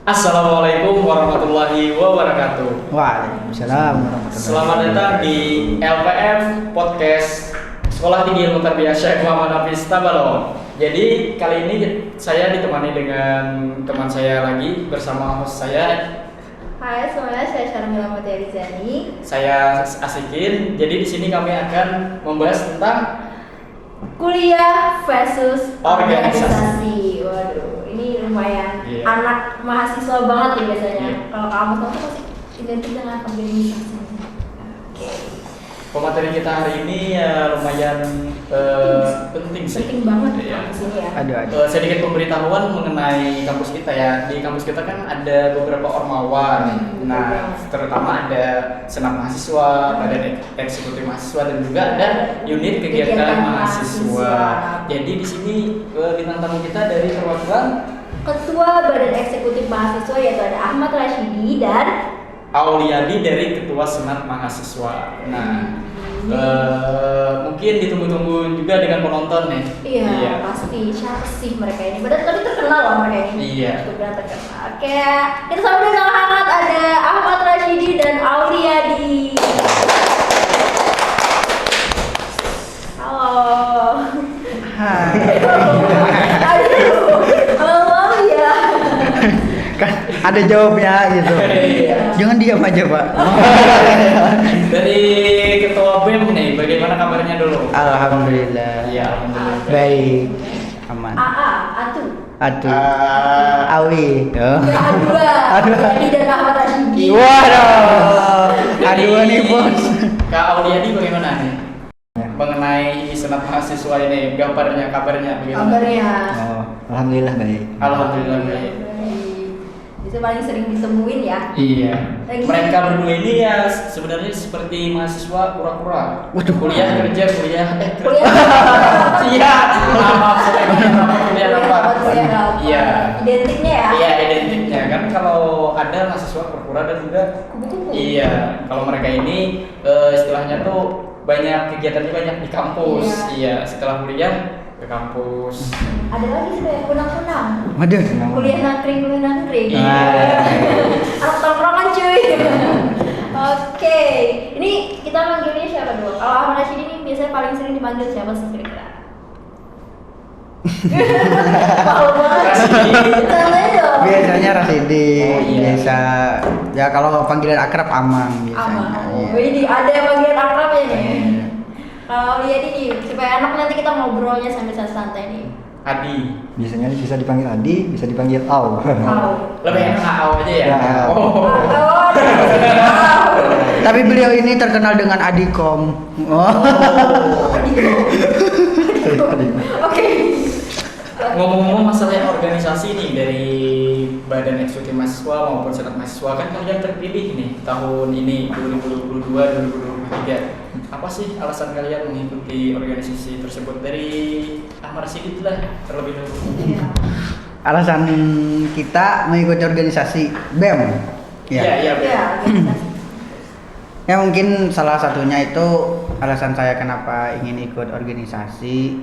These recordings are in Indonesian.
Assalamualaikum warahmatullahi wabarakatuh. Waalaikumsalam warahmatullahi Selamat datang di LPM Podcast Sekolah Tinggi Ilmu Tarbiyah Syekh Muhammad Hafiz Tabalong. Jadi kali ini saya ditemani dengan teman saya lagi bersama host saya. Hai semuanya, saya Syarmila Mutiara Rizani. Saya Asikin. Jadi di sini kami akan membahas tentang Kuliah versus organisasi. Waduh, ini lumayan Iya. anak mahasiswa banget ya biasanya. Iya. Kalau kamu tahu tuh pasti identik dengan organisasi. Oke. pemateri kita hari ini ya lumayan penting sih. Penting banget Iya. kampus ini ya. Aduh. Sedikit pemberitahuan mengenai kampus kita ya. Di kampus kita kan ada beberapa ormawan. Nah, terutama ada senat mahasiswa, badan eksekutif mahasiswa, dan juga ada unit kegiatan mahasiswa. Jadi di sini bintang tamu kita dari perwakilan Ketua Badan Eksekutif Mahasiswa yaitu ada Ahmad Rashidi dan Auliadi dari Ketua Senat Mahasiswa. Nah, mungkin ditunggu-tunggu juga dengan penonton nih. iya pasti siapa sih mereka ini. Padahal tadi terkenal loh mereka ini. Iya. Benar terkenal. Oke, kita sambut dengan hangat ada Ahmad Rashidi dan Auliadi. Halo. Hai. Aduh. Halo ya. Kan ada jawabnya gitu. Iya. Jangan diam aja, Pak. Dari Ketua BEM nih, bagaimana kabarnya dulu? Alhamdulillah. Iya, alhamdulillah. Baik. Aman. AA, Atu. Aduh. Ah, Awi. Oh. Aduh. Auliadi dan Ahmad Rashidi. Waduh. Aduh nih, Bos. Kak Auliadi bagaimana nih? Mengenai senat mahasiswa ini, kabarnya bagaimana? Kabarnya. Oh, alhamdulillah baik. Alhamdulillah baik. Itu paling sering ditemuin ya. Iya. Mereka berdua ini ya sebenarnya seperti mahasiswa kura-kura. Waduh. Kuliah kerja. Kuliah. Iya. Maaf, saya kuliah apa? Kuliah apa? Iya. Identiknya ya. Iya, identiknya kan kalau ada mahasiswa kura-kura dan juga Kupu-kupu. iya, kalau mereka ini istilahnya tuh banyak kegiatannya banyak di kampus. Iya, setelah kuliah ke kampus. Ada lagi sih kayak kunang-kunang. Waduh. Kuliah nangkring. Iya. Anak tongkrongan cuy. Oke, ini kita manggilnya siapa dulu? Kalau Ahmad Rashidi ini biasanya paling sering dipanggil siapa sih kira-kira? Malu banget. Rashidi. Santai dong. Biasanya Rasidi. Oh, iya. Biasa. Ya kalau panggilan akrab Amang biasanya. Ama. Iya. Oh, ini ada yang panggilan akrab ya nih. Iya. Kalau lihat ini supaya enak nanti kita ngobrolnya sambil santai nih. Adi. Biasanya bisa dipanggil Adi, bisa dipanggil Au. Wow. Lebih enak AO aja ya. Ya. Oh. Tapi beliau ini terkenal dengan Adikom. Oh. Oke. Ngomong-ngomong masalah organisasi nih dari Badan Eksekutif Mahasiswa maupun Senat Mahasiswa, kan kalian terpilih nih tahun ini 2022-2023. Apa sih alasan kalian mengikuti organisasi tersebut? Dari Ahmad Rashidi lah terlebih dahulu. Iya. Alasan kita mengikuti organisasi BEM. Iya, Iya, organisasi. Ya mungkin salah satunya itu alasan saya kenapa ingin ikut organisasi.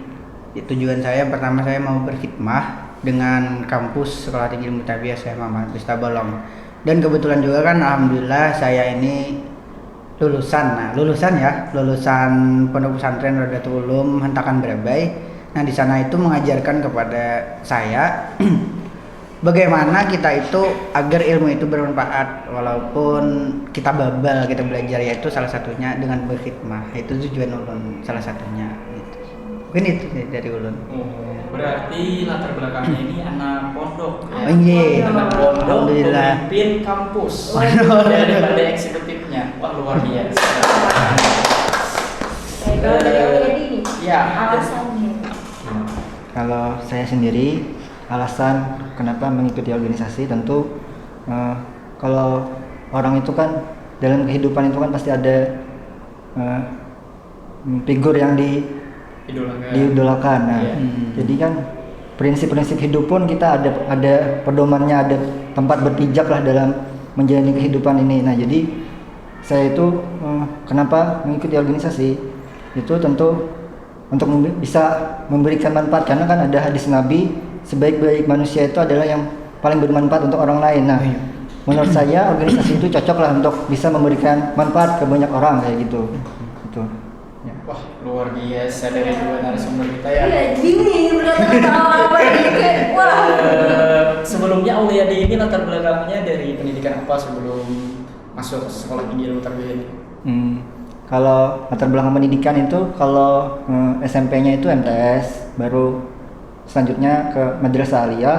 Tujuan saya pertama saya mau berkhidmah dengan kampus Sekolah Tinggi Ilmu Tarbiyah Syekh Muhammad Hafiz Tabalong. Dan kebetulan juga kan alhamdulillah saya ini lulusan Pondok Pesantren Rodatul Ulum Hentakan Berbay. Nah, di sana itu mengajarkan kepada saya bagaimana kita itu agar ilmu itu bermanfaat walaupun kita babal kita belajar, yaitu salah satunya dengan berkhidmah. Itu tujuan ulun salah satunya gitu. Mungkin itu sih dari ulun. Oh, berarti latar belakangnya ini anak pondok. Oh, iya. Anak pondok Alhamdulillah. pemimpin kampus. Waduh. Dari badan eksekutifnya. Wah, luar biasa. Oke, kalau dari Auliadi nih. Iya. Alasannya. Kalau saya sendiri, alasan kenapa mengikuti organisasi tentu kalau orang itu kan dalam kehidupan itu kan pasti ada figur yang diidolakan. Nah, Iya. jadi kan prinsip-prinsip hidup pun kita ada pedomannya, ada tempat berpijak lah dalam menjalani kehidupan ini. Nah, jadi saya itu kenapa mengikuti organisasi itu tentu untuk bisa memberikan manfaat, karena kan ada hadis Nabi, sebaik-baik manusia itu adalah yang paling bermanfaat untuk orang lain. Nah, menurut saya organisasi itu cocok lah untuk bisa memberikan manfaat ke banyak orang kayak gitu. Gitu. Ya. Wah, luar biasa dari dua narasumber kita ya. Iya, dingin berkata-kata apa ini kayak wah. Sebelumnya Auliadi ini latar belakangnya dari pendidikan apa sebelum masuk sekolah tinggi ilmu tarbiyah ini? Kalau latar belakang pendidikan itu kalau SMP-nya itu MTS, baru selanjutnya ke Madrasah Aliyah,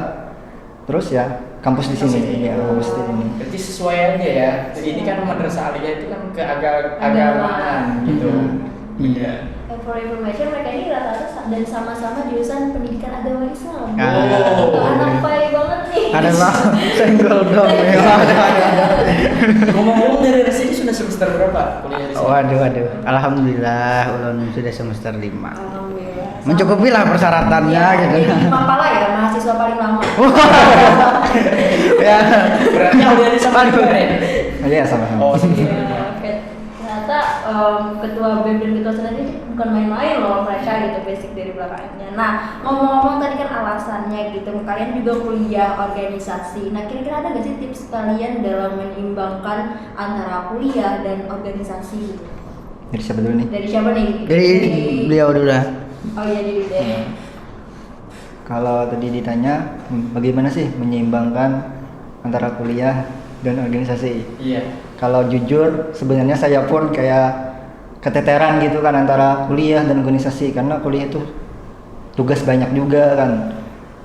terus ya kampus di sini, ya kampus di sini. Berarti sesuai aja ya. Jadi ini kan madrasah aliyah itu kan ke agamaan gitu. Iya. For information, mereka ini rata-rata dan sama-sama jurusan pendidikan agama Islam. Oh. Anak pai banget nih. Ada bang, senggol dong. Ya. Ngomong-ngomong dari Resi ini sudah semester berapa kuliah di sini? Waduh. Alhamdulillah, ulun sudah semester 5. Alhamdulillah. Mencukupi lah persyaratannya Iya, gitu. jadi Mapala ya, mahasiswa paling lama. Ya. Berarti Auliadi sama juga ya? Iya sama-sama. Oh, Iya, oke. Ternyata ketua BEM dan ketua senat ini bukan main-main loh mereka gitu, basic dari belakangnya. Nah, ngomong-ngomong tadi kan alasannya gitu, kalian juga kuliah organisasi. Nah, kira-kira ada nggak sih tips kalian dalam menyeimbangkan antara kuliah dan organisasi gitu? Dari siapa dulu nih? Dari siapa nih? Jadi beliau dulu lah. Oh iya, jadi deh. Kalau tadi ditanya bagaimana sih menyeimbangkan antara kuliah dan organisasi? Iya. Kalau jujur sebenarnya saya pun kayak keteteran gitu kan antara kuliah dan organisasi, karena kuliah itu tugas banyak juga kan.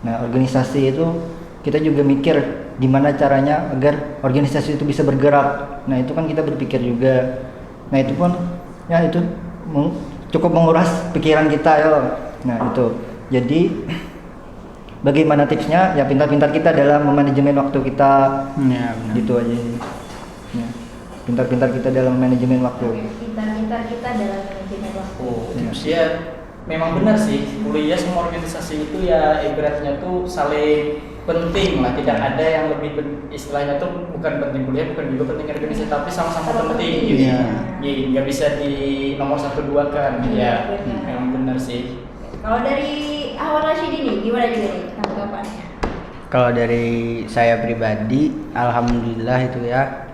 Nah, organisasi itu kita juga mikir gimana caranya agar organisasi itu bisa bergerak. Nah, itu kan kita berpikir juga. Nah, itu pun ya itu cukup menguras pikiran kita ya. Nah, itu. Jadi bagaimana tipsnya? Ya pintar-pintar kita dalam memanajemen waktu kita. Ya, benar. Gitu aja sih. Ya. Pintar-pintar kita dalam manajemen waktu. Pintar-pintar kita dalam manajemen waktu. Oh, tipsnya memang benar sih. Kuliah sama organisasi itu ya ibaratnya tuh saling penting lah. Tidak ada yang lebih istilahnya tuh bukan penting kuliah, bukan juga penting organisasi, tapi sama-sama penting gitu. Iya. Iya, nggak bisa di nomor 1-2 kan. Ya, Benar. memang benar sih. Kalau dari Ahmad Rashid ini gimana juga nih tanggapannya? Kalau dari saya pribadi, alhamdulillah itu ya.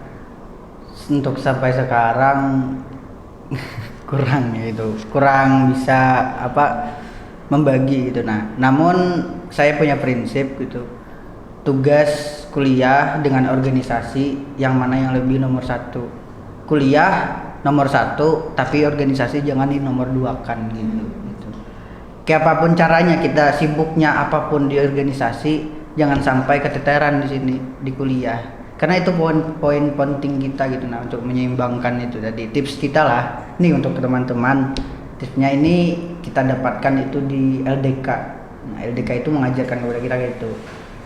Untuk sampai sekarang kurang ya itu, kurang bisa membagi gitu. Nah, namun saya punya prinsip gitu. Tugas kuliah dengan organisasi yang mana yang lebih nomor 1. Kuliah nomor 1, tapi organisasi jangan di nomor 2 kan gitu. Kayak apapun caranya kita sibuknya apapun di organisasi, jangan sampai keteteran di sini di kuliah. Karena itu poin penting kita gitu nah untuk menyeimbangkan itu tadi. Tips kita lah nih untuk teman-teman. Tipsnya ini kita dapatkan itu di LDK. Nah, LDK itu mengajarkan kepada kita gitu.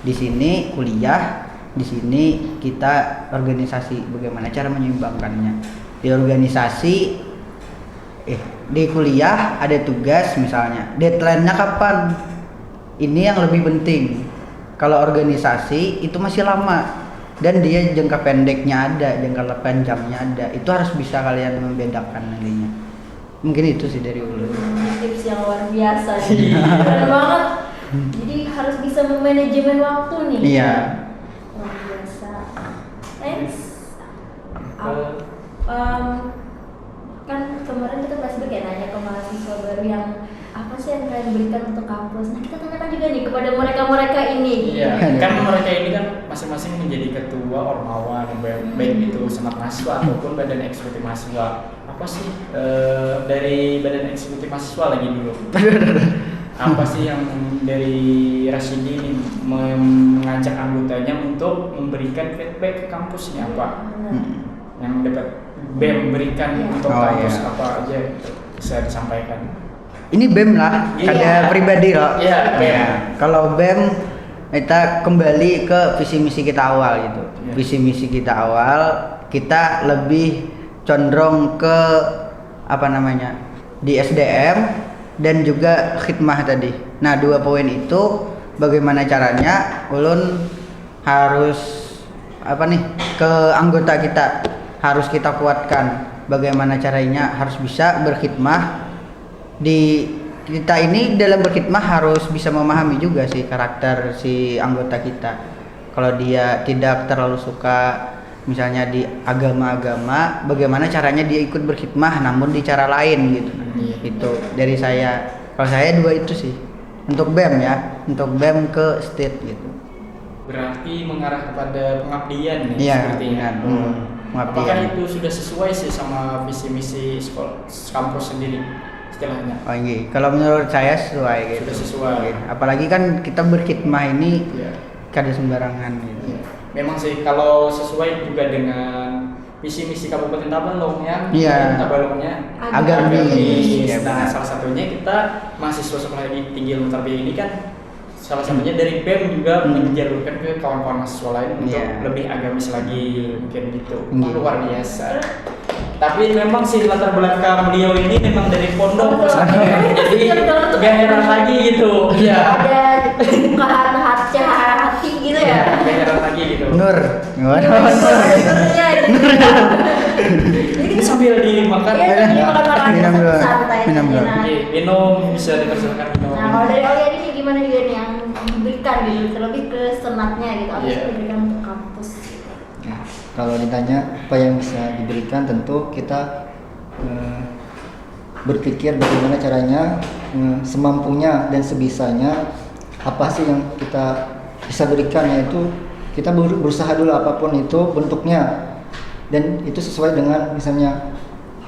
Di sini kuliah, di sini kita organisasi. Bagaimana cara menyeimbangkannya? Di organisasi di kuliah ada tugas misalnya, deadline-nya kapan? Ini yang lebih penting. Kalau organisasi itu masih lama dan dia jangka pendeknya ada, jangka panjangnya ada. Itu harus bisa kalian membedakan nantinya. Mungkin itu sih dari ulu. Tips yang luar biasa nih. Keren banget. Jadi harus bisa memanajemen waktu nih. Iya. Luar biasa. Thanks. Kan kemarin kita flashback ya nanya ke mahasiswa baru yang apa sih yang kalian berikan untuk kampus. Nah, kita tanyakan juga nih kepada mereka ini. Iya, kan mereka ini kan masing-masing menjadi ketua ormawa, baik itu senat mahasiswa ataupun badan eksekutif mahasiswa. Apa sih dari badan eksekutif mahasiswa lagi dulu? Apa sih yang dari Rashidi ini mengajak anggotanya untuk memberikan feedback ke kampusnya apa? Yang dapat BEM berikan untuk kampus apa aja bisa disampaikan? Ini BEM lah, Iya. ada pribadi loh. Iya, BEM. Ya, kalau BEM kita kembali ke visi misi kita awal gitu. Iya. Visi misi kita awal kita lebih condong ke di SDM dan juga khidmah tadi. Nah, 2 poin itu bagaimana caranya ulun harus ke anggota kita harus kita kuatkan. Bagaimana caranya harus bisa berkhidmah. Di kita ini dalam berkhidmah harus bisa memahami juga sih karakter si anggota kita. kalau dia tidak terlalu suka misalnya di agama-agama, bagaimana caranya dia ikut berkhidmah namun di cara lain gitu. Itu dari saya. Kalau saya dua itu sih. Untuk BEM ya, untuk BEM ke state gitu. Berarti mengarah kepada pengabdian nih Iya, sepertinya. pengabdian. Apakah itu sudah sesuai sih sama visi misi sekolah kampus sendiri istilahnya? Oh iya, kalau menurut saya sesuai gitu. Sudah sesuai. Iya. Apalagi kan kita berkhidmah ini Iya. kada sembarangan gitu. Iya. Memang sih kalau sesuai juga dengan visi misi Kabupaten Tabalong yang Iya. Tabalongnya Agamis. Iya, Nah, benar. salah satunya kita mahasiswa sekolah tinggi ilmu tarbiyah ini kan salah satunya dari BEM juga menjalurkan ke kawan-kawan mahasiswa lain untuk Iya. lebih agamis lagi mungkin gitu. Iya. Luar biasa. Tapi memang sih latar belakang beliau ini memang dari pondok jadi gak heran lagi gitu. Iya. Ada bukaan hati gitu ya. Gak heran lagi gitu. Nur, gimana? Nurnya Ini sambil dimakan. Iya, sambil makan-makan Minum dulu. santai. Minum dulu. Nah, Oke, minum bisa dipersilakan minum. Nah, kalau dari Aulia ini gimana juga nih yang diberikan gitu, terlebih ke senatnya gitu, apa sih Iya. yang diberikan untuk kampus? Ya, kalau ditanya apa yang bisa diberikan, tentu kita berpikir bagaimana caranya semampunya dan sebisanya apa sih yang kita bisa berikan, yaitu kita berusaha dulu apapun itu bentuknya dan itu sesuai dengan misalnya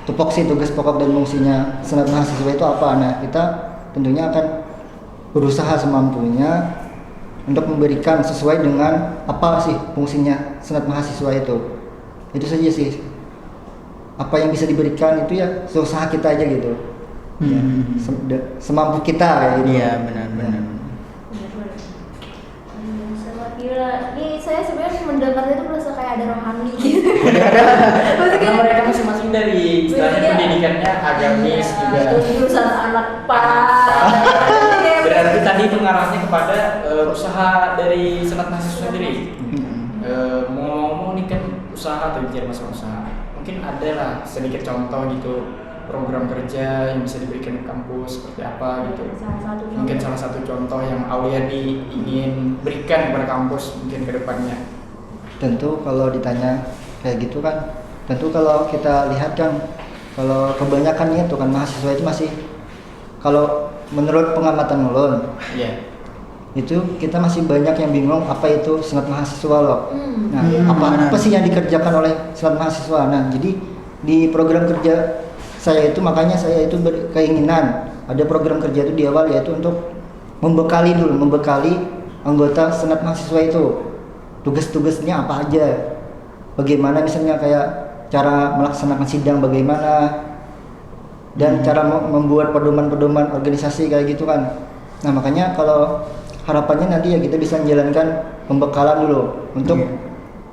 tupoksi tugas pokok dan fungsinya senat mahasiswa itu apa. Nah, kita tentunya akan berusaha semampunya untuk memberikan sesuai dengan apa sih fungsinya senat mahasiswa itu. Itu saja sih. Apa yang bisa diberikan itu ya usaha kita aja gitu. Ya, semampu kita kayak gitu. Iya, benar-benar. Sama gila. Nih saya sebenarnya mendengar itu merasa kayak ada rohani gitu. Karena mereka masing-masing dari istilahnya Iya. pendidikannya agamis juga. Terus jurusan anak pak. Berarti tadi mengarahnya kepada usaha dari senat mahasiswa sendiri. Mau ngomong nih kan usaha atau bicara masalah usaha. Mungkin ada lah sedikit contoh gitu program kerja yang bisa diberikan ke kampus seperti apa gitu. Mungkin salah satu contoh yang Auliadi ingin berikan kepada kampus mungkin ke depannya. Tentu kalau ditanya kayak gitu kan, tentu kalau kita lihat kan, kalau kebanyakan itu kan mahasiswa itu masih, kalau menurut pengamatan ulun, Iya. itu kita masih banyak yang bingung apa itu senat mahasiswa loh. Nah, Iya. apa sih yang dikerjakan oleh senat mahasiswa? Nah, jadi di program kerja saya itu, makanya saya itu berkeinginan ada program kerja itu di awal, yaitu untuk membekali anggota senat mahasiswa itu tugas-tugasnya apa aja, bagaimana misalnya kayak cara melaksanakan sidang bagaimana, dan cara membuat pedoman-pedoman organisasi kayak gitu kan. Nah, makanya kalau harapannya nanti ya kita bisa menjalankan pembekalan dulu untuk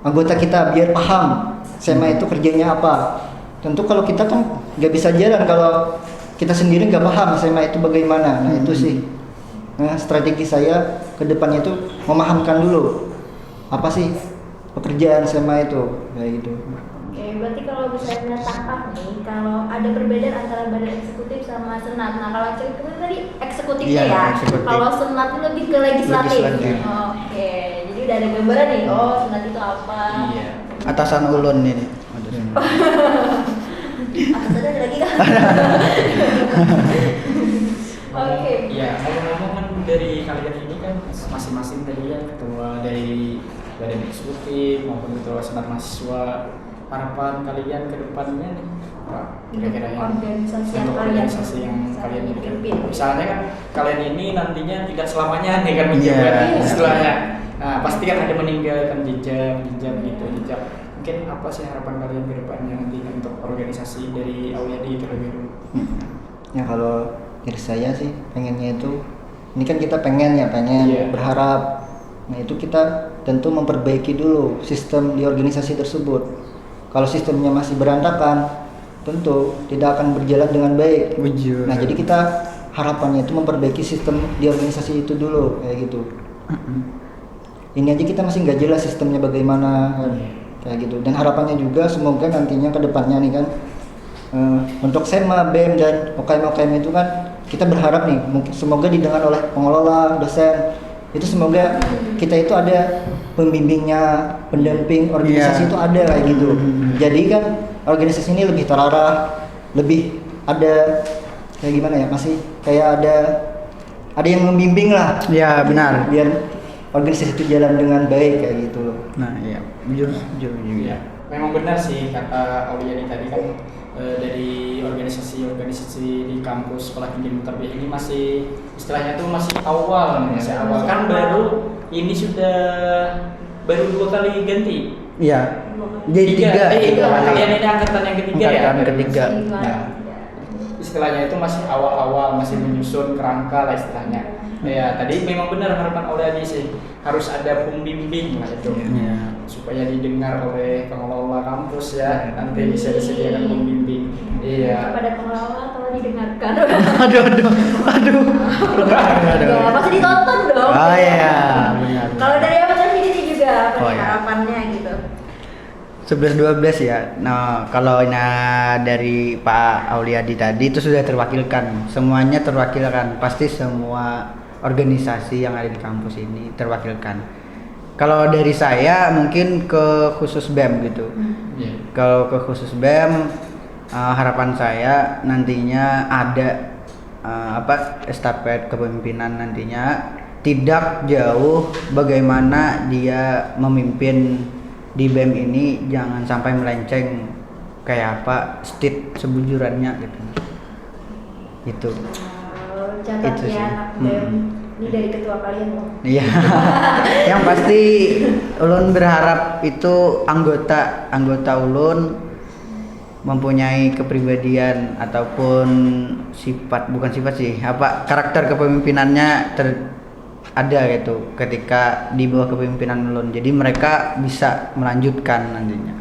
anggota kita biar paham SEMA itu kerjanya apa. Tentu kalau kita kan nggak bisa jalan kalau kita sendiri nggak paham SEMA itu bagaimana. Nah, itu sih strategi saya ke depannya itu memahamkan dulu apa sih pekerjaan SEMA itu kayak gitu. Oke, berarti kalau misalnya tangkap nih, kalau ada perbedaan antara badan eksekutif sama senat. Nah, kalau eksekutif tadi eksekutifnya Iya, ya. eksekutif. Kalau senat itu lebih ke legislatif. Legislatif. Oke, jadi udah ada gambaran nih. Oh, senat itu apa? Iya. Atasan ulun ini. Atasannya ada lagi kan? Oke. Iya, ngomong-ngomong kan dari kalian ini kan masing-masing tadi ya ketua dari badan eksekutif maupun ketua senat mahasiswa, harapan kalian ke depannya nih apa kira-kira yang Organisasi yang untuk kalian organisasi yang kalian jadikan? pimpin. Misalnya kan kalian ini nantinya tidak selamanya nih kan Iya. menjabat istilahnya. Nah, pasti kan ada meninggalkan jejak gitu jejak. Mungkin apa sih harapan kalian ke depannya nanti untuk organisasi dari Auliadi terlebih dulu? Ya, kalau dari saya sih pengennya itu, ini kan kita pengen Iya. berharap. Nah, itu kita tentu memperbaiki dulu sistem di organisasi tersebut. Kalau sistemnya masih berantakan, tentu tidak akan berjalan dengan baik. Bujur. Nah, jadi kita harapannya itu memperbaiki sistem di organisasi itu dulu kayak gitu. Ini aja kita masih nggak jelas sistemnya bagaimana kan, kayak gitu. Dan harapannya juga semoga nantinya ke depannya nih kan, untuk SEMA, BEM dan OKM itu kan kita berharap nih semoga didengar oleh pengelola, dosen. Itu semoga kita itu ada pembimbingnya, pendamping organisasi Iya. itu ada kayak gitu. Jadi kan organisasi ini lebih terarah, lebih ada kayak gimana ya, masih kayak ada yang membimbing lah Ya benar. biar organisasi itu jalan dengan baik kayak gitu loh. Nah iya, jujur juga. Iya, memang benar sih kata Auliani tadi kan, dari organisasi-organisasi di kampus Sekolah Tinggi Ilmu Tarbiyah ini masih istilahnya tuh masih awal nih, masih awal kan, baru ini sudah baru 2 kali ganti. Iya. Jadi tiga. Kalian ini angkatan yang ketiga ya. Angkatan ketiga. Nah, istilahnya itu masih awal-awal, masih menyusun kerangka lah istilahnya. Ya tadi memang benar harapan Auliani sih, harus ada pembimbing lah itu. Iya. Supaya didengar oleh pengelola kampus ya, nanti bisa disediakan pembimbing. Iya. Kepada pengelola kalau didengarkan. Aduh. Ya, pasti ditonton dong. Oh iya, benar. Kalau dari apa sendiri juga apa Oh, nih iya. harapannya gitu. 11-12 ya. Nah, kalau dari Pak Auliadi tadi itu sudah terwakilkan. Semuanya terwakilkan. Pasti semua organisasi yang ada di kampus ini terwakilkan. Kalau dari saya mungkin ke khusus BEM gitu. Iya. Kalau ke khusus BEM, harapan saya nantinya ada estafet kepemimpinan nantinya tidak jauh bagaimana dia memimpin di BEM ini, jangan sampai melenceng kayak apa stit sebujurannya gitu. Itu. Catat Itu sih. ya anak BEM. Ini dari ketua kalian loh. Iya. Yang pasti ulun berharap itu anggota ulun mempunyai kepribadian ataupun bukan sifat sih, karakter kepemimpinannya ada gitu ketika di bawah kepemimpinan ulun. Jadi mereka bisa melanjutkan nantinya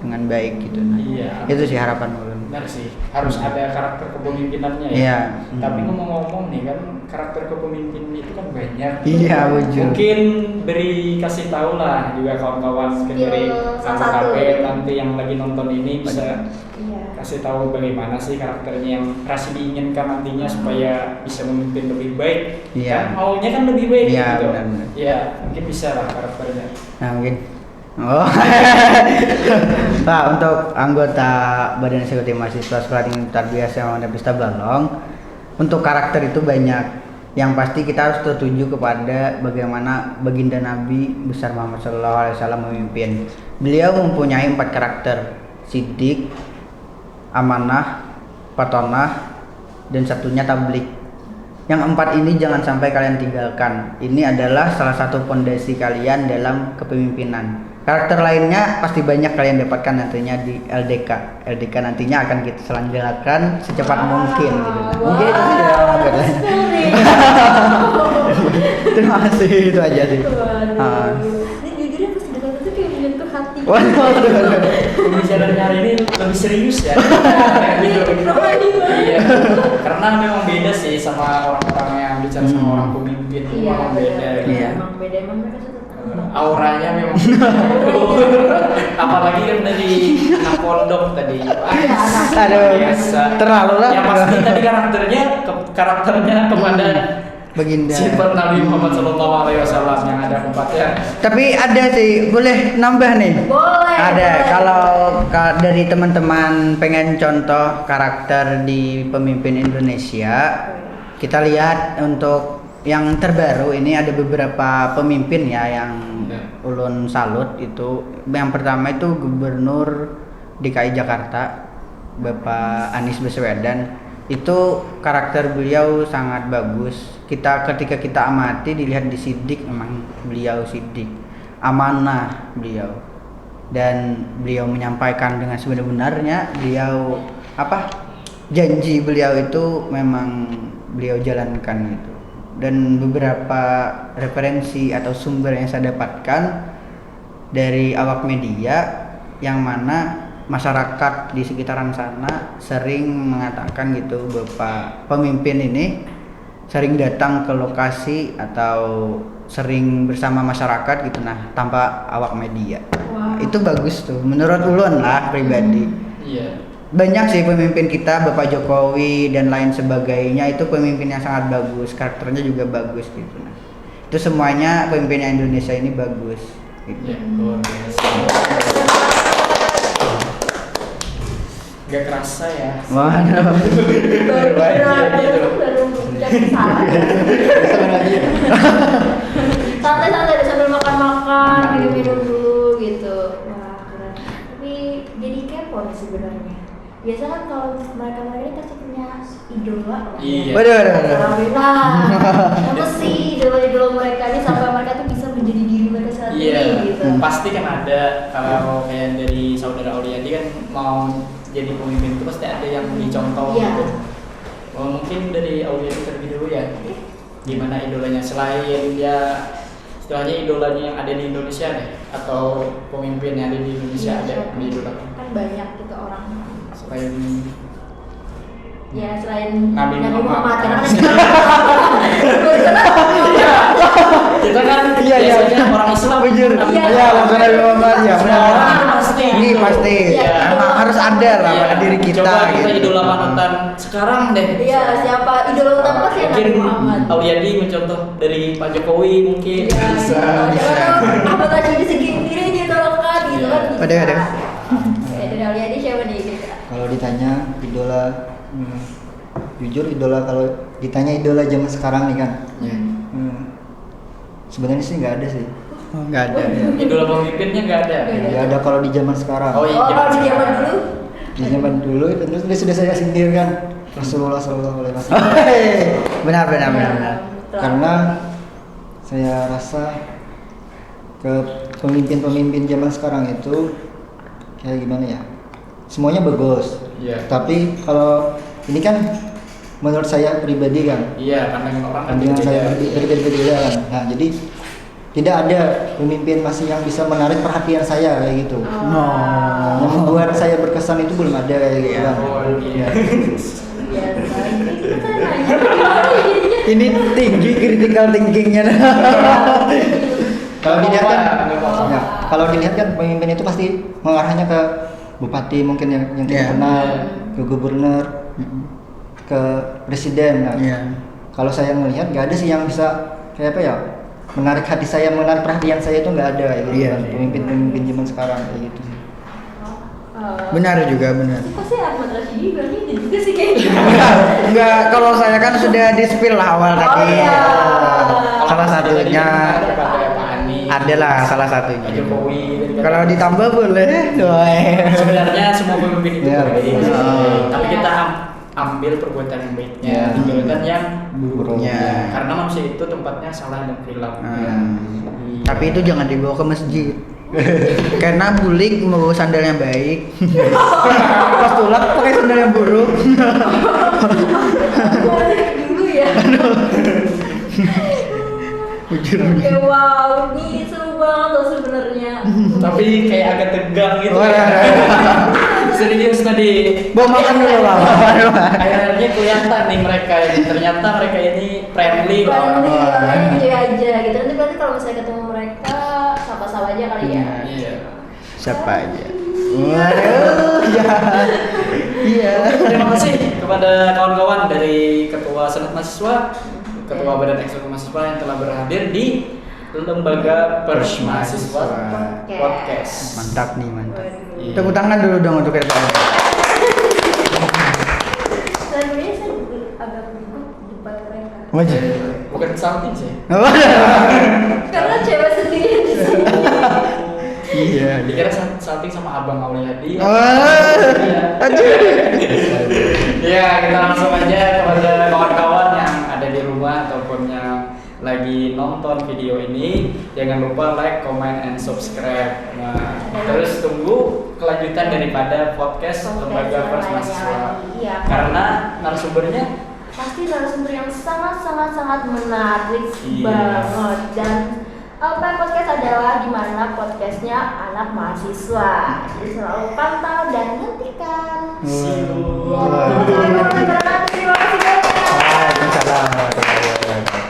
dengan baik gitu. Iya. Itu sih harapan ulun. Benar sih, harus ada karakter kepemimpinannya ya. Iya. Tapi ngomong-ngomong nih kan, karakter kepemimpinan itu kan banyak. Iya, wujud. Mungkin kasih tahu lah juga kawan-kawan mungkin dari Salah anggota satu. KP nanti yang lagi nonton ini bisa Iya. kasih tahu bagaimana sih karakternya yang Rasi diinginkan nantinya supaya bisa memimpin lebih baik. Iya. Kan maunya kan lebih baik Iya, gitu. benar-benar. Iya, mungkin bisa lah karakternya. Nah mungkin Pak, untuk anggota Badan Eksekutif Mahasiswa Sekolah Tinggi Tarbiyah Sewa Pista Balong, untuk karakter itu banyak. Yang pasti kita harus tertuju kepada bagaimana baginda Nabi besar Muhammad SAW memimpin. Beliau mempunyai 4 karakter: sidik, amanah, patonah, dan satunya tablik. Yang 4 ini jangan sampai kalian tinggalkan. Ini adalah salah satu fondasi kalian dalam kepemimpinan. Karakter lainnya pasti banyak kalian dapatkan nantinya di LDK. LDK nantinya akan kita selanjutkan secepat mungkin gitu. Mungkin itu saja. Terima kasih, itu aja sih. Ah. Ini jujurnya pas dengar itu kayak menyentuh hati. Waduh. Pembicaraan hari ini lebih serius ya. Kayak gitu. Iya. Karena memang beda sih sama orang-orang yang bicara sama orang pemimpin. Iya, Memang beda. benar. Iya. Emang beda, emang mereka suka. Auranya memang. Apalagi kan dari anak pondok tadi. Aduh, Biasa. terlalu lah. Yang pasti tadi karakternya kepada Baginda. sifat Nabi Muhammad SAW yang ada 4 ya. Tapi ada sih, boleh nambah nih. Boleh. Ada. boleh. Kalau dari teman-teman pengen contoh karakter di pemimpin Indonesia, kita lihat untuk yang terbaru ini ada beberapa pemimpin ya yang ulun salut itu. Yang pertama itu Gubernur DKI Jakarta, Bapak Anies Baswedan. Itu karakter beliau sangat bagus. Ketika kita amati, dilihat di sidik, memang beliau sidik, amanah beliau, dan beliau menyampaikan dengan sebenar-benarnya. Beliau janji beliau itu memang beliau jalankan gitu. Dan beberapa referensi atau sumber yang saya dapatkan dari awak media, yang mana masyarakat di sekitaran sana sering mengatakan gitu, Bapak pemimpin ini sering datang ke lokasi atau sering bersama masyarakat gitu, nah tanpa awak media. Wah. Itu bagus tuh menurut ulun lah pribadi. Iya. Banyak sih pemimpin kita, Bapak Jokowi dan lain sebagainya, itu pemimpin yang sangat bagus, karakternya juga bagus gitu. Nah, itu semuanya pemimpin Indonesia ini bagus. Ya, luar biasa. Gak kerasa ya. Waduh. Santai-santai sambil makan-makan, minum-minum dulu gitu. Wah, keren. Tapi jadi kepo nih sebenarnya. Biasa kan kalau mereka ini pasti punya idola lah. Iya. Waduh. Nah, apa sih idola-idola mereka ini sampai mereka tuh bisa menjadi diri mereka saat Iya, ini gitu. pasti kan ada. Kalau kayak dari saudara Auliandi kan mau jadi pemimpin itu pasti ada yang dicontoh Iya. gitu. Oh, mungkin dari Auliandi terlebih dulu ya. Gimana idolanya selain ya istilahnya idolanya yang ada di Indonesia deh, atau pemimpin yang ada di Indonesia Iya, ada yang diidolakan kan banyak gitu orang. selain Ya selain Nabi Muhammad. karena kan kita kan Iya, iya. biasanya orang Islam. Bujur. Iya. Iya, langsung Nabi Muhammad ya. Semua Benar. orang itu pasti. Ini pasti. Iya. Emang harus ada lah Iya. pada diri kita Coba kita gitu. idola panutan sekarang deh. Iya, siapa idola utama pasti yang Nabi Mungkin Muhammad. Auliandi mencontoh dari Pak Jokowi mungkin. Iya, Bisa. apa tadi di segi kiri dia idolakan gitu kan. bisa. Ada. Oke, dari Auliandi siapa nih kira-kira? Kalau ditanya idola, jujur idola kalau ditanya idola zaman sekarang nih kan, Iya. sebenarnya sih nggak ada sih. Oh, enggak ada. Ya. Idola pemimpinnya nggak ada. Nggak Nggak ada kalau di zaman sekarang. Oh, iya. Oh, kalau di zaman dulu Di zaman dulu itu terus sudah saya sindir kan Rasulullah Shallallahu Alaihi Wasallam. Benar. Betul. Karena saya rasa ke pemimpin-pemimpin zaman sekarang itu kayak gimana ya? Semuanya bagus. Iya. Tapi kalau ini kan menurut saya pribadi kan, Iya, pandangan orang kan pandangan saya berbeda. berbeda kan. Nah, jadi tidak ada pemimpin masih yang bisa menarik perhatian saya kayak gitu. No. Yang membuat saya berkesan itu belum ada kayak gitu kan. Oh, iya. Iya, ini kita nanya gimana jadinya? Ini tinggi critical thinkingnya. Kalau dilihat kan, Nggak apa-apa. ya, kalau dilihat kan pemimpin itu pasti mengarahnya ke bupati mungkin yang kita Iya. kenal, ke gubernur, ke presiden. Nah, Iya. kalau saya melihat nggak ada sih yang bisa kayak apa ya menarik hati saya, menarik perhatian saya itu nggak ada kayak gitu Iya. kan. Pemimpin-pemimpin zaman sekarang kayak gitu. Benar juga, benar. Pasti Ahmad Rasyidi berarti dia juga sih kayaknya. Enggak, kalau saya kan sudah di-spill lah awal Oh, tadi. iya. Salah satunya Kepada Pak Anies. adalah salah Pak satunya. Jokowi. Kalau ditambah boleh. Doi. Sebenarnya semua pemimpin itu Iya. baik. Oh. Tapi kita ambil perbuatan yang baiknya, Iya. tinggalkan yang buruknya. Iya. Karena manusia itu tempatnya salah dan hilaf. Hmm. Tapi itu jangan dibawa ke masjid. Karena bulik mau bawa sandal yang baik. Pas tulak pakai sandal yang buruk. Boleh dulu ya. Bujur. Oke, wow, ini seru banget loh sebenarnya. Tapi kayak agak tegang gitu. Wah. Serius tadi. Bawa makan dulu lah. Akhirnya kelihatan nih mereka ini. Ternyata mereka ini friendly loh. Friendly, Wah. orangnya enjoy aja gitu. Nanti berarti kalau misalnya ketemu mereka, sapa-sapa aja kali ya. Iya. Siapa aja? Waduh, ya. Iya. Terima kasih kepada kawan-kawan dari Ketua Senat Mahasiswa, Ketua Badan Eksekutif Mahasiswa yang telah berhadir di Lembaga Pers Mahasiswa Podcast. Mantap nih, mantap. Iya. Tepuk tangan dulu dong untuk kita. Sebenarnya saya agak gugup di depan mereka. Wajib. Bukan something sih. Karena cewek sendiri di sini. Iya. Dikira something sama Abang Auliadi. Wah. Aduh. Ya, kita langsung aja kepada kawan-kawan yang ada di rumah ataupun yang lagi nonton video ini. Jangan lupa like, comment, and subscribe. Nah, terus tunggu kelanjutan daripada podcast Lembaga Pers Mahasiswa. Iya. Karena narasumbernya Pasti narasumber yang sangat menarik Iya. banget. Dan LP Podcast adalah dimana podcastnya anak mahasiswa. Jadi selalu pantau dan nantikan. see you. Terima kasih banyak. Waalaikumsalam warahmatullahi wabarakatuh.